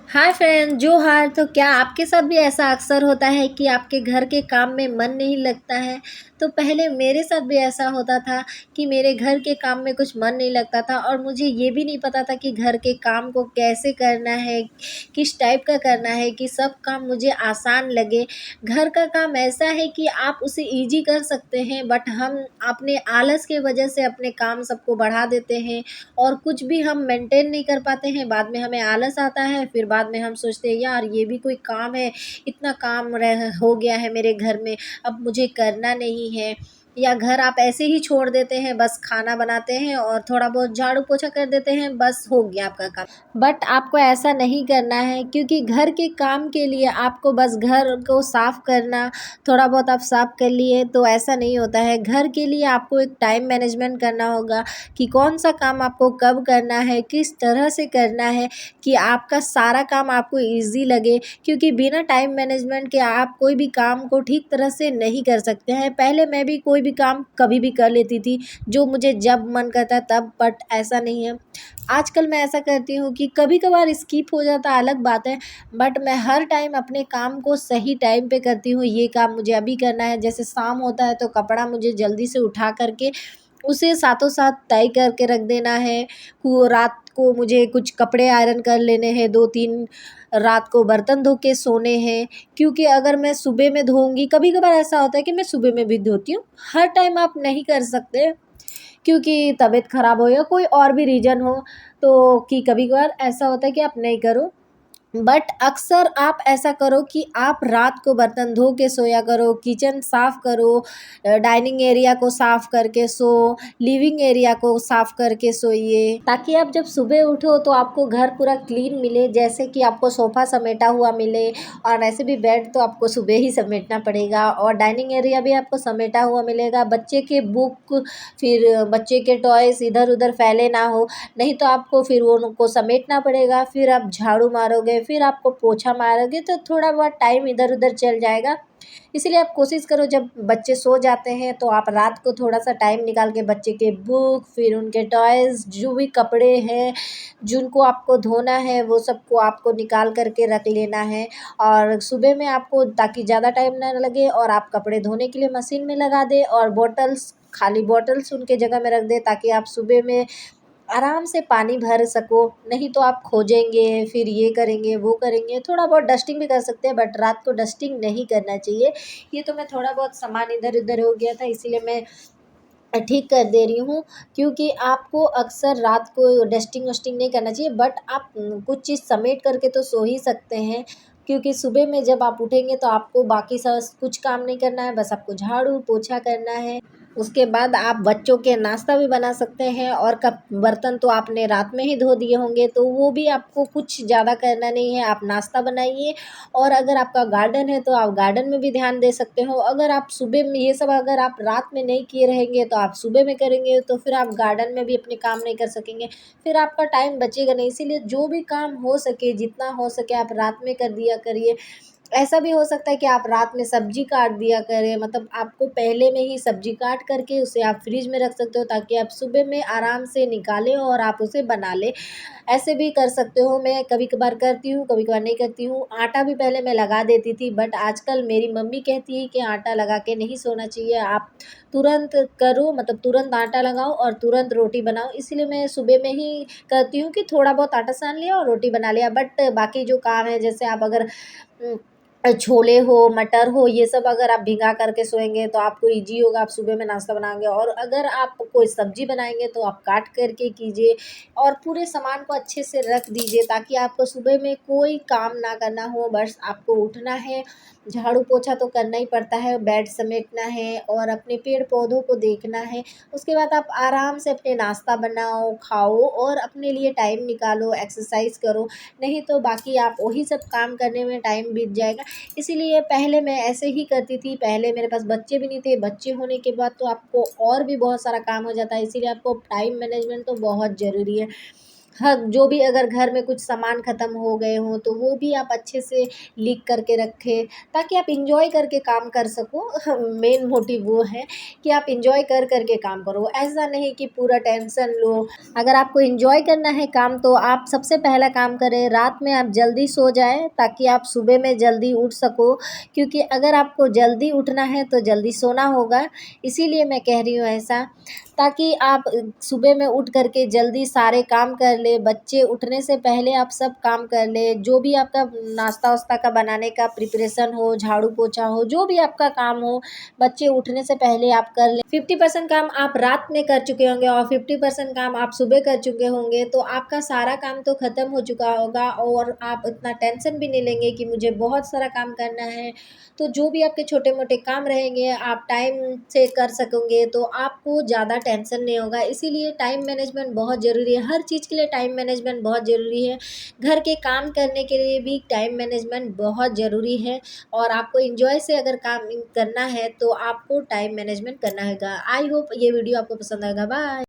Hi friend, जो हार तो क्या आपके साथ भी ऐसा अक्सर होता है कि आपके घर के काम में मन नहीं लगता है। तो पहले मेरे साथ भी ऐसा होता था कि मेरे घर के काम में कुछ मन नहीं लगता था और मुझे ये भी नहीं पता था कि घर के काम को कैसे करना है, किस टाइप का करना है कि सब काम मुझे आसान लगे। घर का काम ऐसा है कि आप उसे इजी कर सकते हैं, बट हम अपने आलस के वजह से अपने काम सबको बढ़ा देते हैं और कुछ भी हम मेंटेन नहीं कर पाते हैं। बाद में हमें आलस आता है, फिर बाद में हम सोचते हैं यार ये भी कोई काम है, इतना काम रह हो गया है मेरे घर में, अब मुझे करना नहीं है। या घर आप ऐसे ही छोड़ देते हैं, बस खाना बनाते हैं और थोड़ा बहुत झाड़ू पोछा कर देते हैं, बस हो गया आपका काम। बट आपको ऐसा नहीं करना है, क्योंकि घर के काम के लिए आपको बस घर को साफ़ करना, थोड़ा बहुत आप साफ़ कर लिए तो ऐसा नहीं होता है। घर के लिए आपको एक टाइम मैनेजमेंट करना होगा कि कौन सा काम आपको कब करना है, किस तरह से करना है कि आपका सारा काम आपको ईज़ी लगे। क्योंकि बिना टाइम मैनेजमेंट के आप कोई भी काम को ठीक तरह से नहीं कर सकते हैं। पहले मैं भी कोई भी काम कभी भी कर लेती थी, जो मुझे जब मन करता है तब, बट ऐसा नहीं है। आजकल मैं ऐसा करती हूँ कि कभी-कभार स्किप हो जाता अलग बात है, बट मैं हर टाइम अपने काम को सही टाइम पे करती हूँ। ये काम मुझे अभी करना है, जैसे शाम होता है तो कपड़ा मुझे जल्दी से उठा कर के उसे साथों साथ तय करके रख देना है। को रात को मुझे कुछ कपड़े आयरन कर लेने हैं, 2-3 रात को बर्तन धो के सोने हैं। क्योंकि अगर मैं सुबह में धोऊँगी, कभी-कभार ऐसा होता है कि मैं सुबह में भी धोती हूँ, हर टाइम आप नहीं कर सकते, क्योंकि तबीयत ख़राब हो या कोई और भी रीज़न हो, तो कि कभी-कभार ऐसा होता है कि आप नहीं करो। बट अक्सर आप ऐसा करो कि आप रात को बर्तन धो के सोया करो, किचन साफ़ करो, डाइनिंग एरिया को साफ़ करके सो, लिविंग एरिया को साफ़ करके सोइए, ताकि आप जब सुबह उठो तो आपको घर पूरा क्लीन मिले। जैसे कि आपको सोफ़ा समेटा हुआ मिले, और ऐसे भी बेड तो आपको सुबह ही समेटना पड़ेगा और डाइनिंग एरिया भी आपको समेटा हुआ मिलेगा। बच्चे के बुक, फिर बच्चे के टॉयज़ इधर-उधर फैले ना हो, नहीं तो आपको फिर वो उनको समेटना पड़ेगा। फिर आप झाड़ू मारोगे, फिर आपको पोछा मारोगे, तो थोड़ा बहुत टाइम इधर-उधर चल जाएगा। इसीलिए आप कोशिश करो, जब बच्चे सो जाते हैं तो आप रात को थोड़ा-सा टाइम निकाल के बच्चे के बुक, फिर उनके टॉयज़, जो भी कपड़े हैं, जिनको आपको धोना है, वो सबको आपको निकाल कर के रख लेना है। और सुबह में आपको, ताकि ज़्यादा टाइम ना लगे, और आप कपड़े धोने के लिए मशीन में लगा दें और बॉटल्स, खाली बॉटल्स उनके जगह में रख दें, ताकि आप सुबह में आराम से पानी भर सको। नहीं तो आप खोजेंगे, फिर ये करेंगे, वो करेंगे। थोड़ा बहुत डस्टिंग भी कर सकते हैं, बट रात को डस्टिंग नहीं करना चाहिए। ये तो मैं थोड़ा बहुत सामान इधर-उधर हो गया था, इसीलिए मैं ठीक कर दे रही हूँ। क्योंकि आपको अक्सर रात को डस्टिंग-वस्टिंग नहीं करना चाहिए, बट आप कुछ चीज़ समेट कर के तो सो ही सकते हैं। क्योंकि सुबह में जब आप उठेंगे तो आपको बाकी कुछ काम नहीं करना है, बस आपको झाड़ू-पोछा करना है। उसके बाद आप बच्चों के नाश्ता भी बना सकते हैं, और कप बर्तन तो आपने रात में ही धो दिए होंगे, तो वो भी आपको कुछ ज़्यादा करना नहीं है। आप नाश्ता बनाइए, और अगर आपका गार्डन है तो आप गार्डन में भी ध्यान दे सकते हो। अगर आप सुबह में ये सब अगर आप रात में नहीं किए रहेंगे तो आप सुबह में करेंगे, तो फिर आप गार्डन में भी अपने काम नहीं कर सकेंगे, फिर आपका टाइम बचेगा नहीं। इसीलिए जो भी काम हो सके, जितना हो सके आप रात में कर दिया करिए। ऐसा भी हो सकता है कि आप रात में सब्ज़ी काट दिया करें, मतलब आपको पहले में ही सब्ज़ी काट करके उसे आप फ्रिज में रख सकते हो, ताकि आप सुबह में आराम से निकालें और आप उसे बना लें। ऐसे भी कर सकते हो, मैं कभी-कभार करती हूँ, कभी-कभार नहीं करती हूँ। आटा भी पहले मैं लगा देती थी, बट आजकल मेरी मम्मी कहती है कि आटा लगा के नहीं सोना चाहिए, आप तुरंत करो, मतलब तुरंत आटा लगाओ और तुरंत रोटी बनाओ। इसलिए मैं सुबह में ही करती हूँ कि थोड़ा बहुत आटा सान लिया और रोटी बना लिया। बट बाकी जो काम है, जैसे आप अगर उम, छोले हो, मटर हो, ये सब अगर आप भिगा करके सोएंगे तो आपको ईज़ी होगा, आप सुबह में नाश्ता बनाओगे। और अगर आप कोई सब्ज़ी बनाएँगे तो आप काट करके कीजिए, और पूरे सामान को अच्छे से रख दीजिए, ताकि आपको सुबह में कोई काम ना करना हो। बस आपको उठना है, झाड़ू पोछा तो करना ही पड़ता है, बेड समेटना है और अपने पेड़-पौधों को देखना है। उसके बाद आप आराम से अपने नाश्ता बनाओ, खाओ और अपने लिए टाइम निकालो, एक्सरसाइज़ करो। नहीं तो बाकी आप वही सब काम करने में टाइम बीत जाएगा। इसीलिए पहले मैं ऐसे ही करती थी, पहले मेरे पास बच्चे भी नहीं थे। बच्चे होने के बाद तो आपको और भी बहुत सारा काम हो जाता है, इसीलिए आपको टाइम मैनेजमेंट तो बहुत ज़रूरी है। हर जो भी अगर घर में कुछ सामान ख़त्म हो गए हों तो वो भी आप अच्छे से लिख करके रखें, ताकि आप इंजॉय करके काम कर सको। मेन मोटिव वो है कि आप इंजॉय कर करके काम करो, ऐसा नहीं कि पूरा टेंशन लो। अगर आपको इंजॉय करना है काम तो आप सबसे पहला काम करें, रात में आप जल्दी सो जाएं ताकि आप सुबह में जल्दी उठ सको, क्योंकि अगर आपको जल्दी उठना है तो जल्दी सोना होगा। इसीलिए मैं कह रही हूँ ऐसा, ताकि आप सुबह में उठ करके जल्दी सारे काम कर ले। बच्चे उठने से पहले आप सब काम कर ले, जो भी आपका नाश्ता वास्ता का बनाने का प्रिपरेशन हो, झाड़ू पोछा हो, जो भी आपका काम हो, बच्चे उठने से पहले आप कर लें। 50% काम आप रात में कर चुके होंगे और 50% काम आप सुबह कर चुके होंगे, तो आपका सारा काम तो ख़त्म हो चुका होगा और आप इतना टेंशन भी नहीं लेंगे कि मुझे बहुत सारा काम करना है। तो जो भी आपके छोटे मोटे काम रहेंगे आप टाइम से कर सकोगे, तो आपको ज़्यादा टेंशन नहीं होगा। इसीलिए टाइम मैनेजमेंट बहुत ज़रूरी है, हर चीज़ के लिए टाइम मैनेजमेंट बहुत ज़रूरी है। घर के काम करने के लिए भी टाइम मैनेजमेंट बहुत ज़रूरी है, और आपको एंजॉय से अगर काम करना है तो आपको टाइम मैनेजमेंट करना होगा। आई होप ये वीडियो आपको पसंद आएगा। बाय।